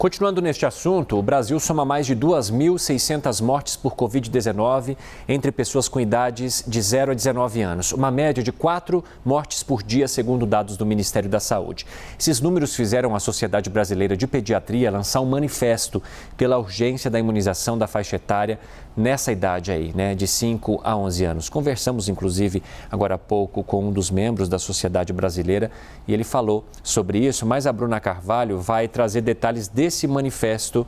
Continuando neste assunto, o Brasil soma mais de 2.600 mortes por Covid-19 entre pessoas com idades de 0 a 19 anos. Uma média de 4 mortes por dia, segundo dados do Ministério da Saúde. Esses números fizeram a Sociedade Brasileira de Pediatria lançar um manifesto pela urgência da imunização da faixa etária nessa idade aí, né, de 5 a 11 anos. Conversamos, inclusive, agora há pouco com um dos membros da Sociedade Brasileira e ele falou sobre isso, mas a Bruna Carvalho vai trazer detalhes desse manifesto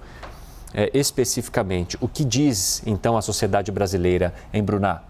especificamente. O que diz, então, a Sociedade Brasileira, em Bruna?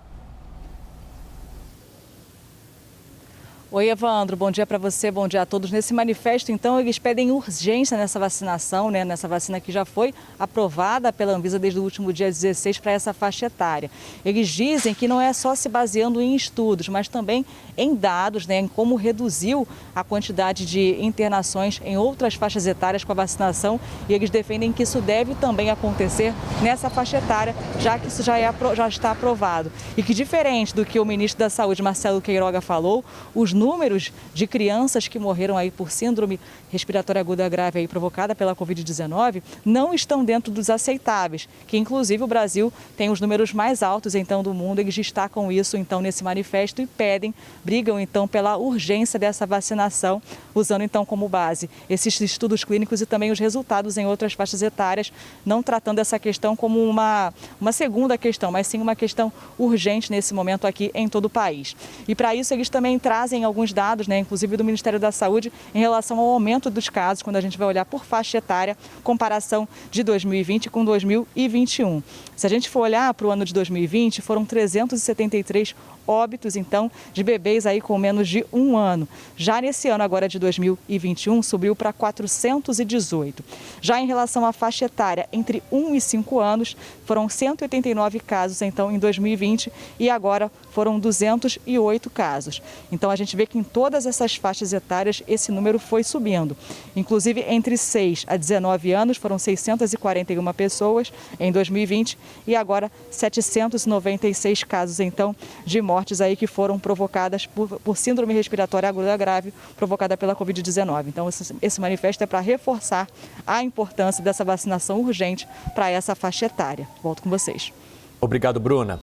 Oi, Evandro, bom dia para você, bom dia a todos. Nesse manifesto, então, eles pedem urgência nessa vacinação, nessa vacina que já foi aprovada pela Anvisa desde o último dia 16 para essa faixa etária. Eles dizem que não é só se baseando em estudos, mas também em dados, em como reduziu a quantidade de internações em outras faixas etárias com a vacinação, e eles defendem que isso deve também acontecer nessa faixa etária, já que isso já está aprovado. E que, diferente do que o ministro da Saúde, Marcelo Queiroga, falou, os números de crianças que morreram aí por síndrome respiratória aguda grave aí provocada pela Covid-19 não estão dentro dos aceitáveis, que inclusive o Brasil tem os números mais altos então do mundo. Eles destacam isso então nesse manifesto e brigam então pela urgência dessa vacinação, usando então como base esses estudos clínicos e também os resultados em outras faixas etárias, não tratando essa questão como uma segunda questão, mas sim uma questão urgente nesse momento aqui em todo o país. E para isso eles também trazem alguns dados, inclusive do Ministério da Saúde, em relação ao aumento dos casos, quando a gente vai olhar por faixa etária, comparação de 2020 com 2021. Se a gente for olhar para o ano de 2020, foram 373 óbitos, então, de bebês aí com menos de 1 ano. Já nesse ano agora de 2021, subiu para 418. Já em relação à faixa etária, entre 1 e 5 anos, foram 189 casos, então, em 2020, e agora foram 208 casos. Então, a gente vê que em todas essas faixas etárias, esse número foi subindo. Inclusive, entre 6 a 19 anos, foram 641 pessoas em 2020 e agora 796 casos, então, de mortes aí que foram provocadas por síndrome respiratória aguda grave provocada pela Covid-19. Então, esse manifesto é para reforçar a importância dessa vacinação urgente para essa faixa etária. Volto com vocês. Obrigado, Bruna.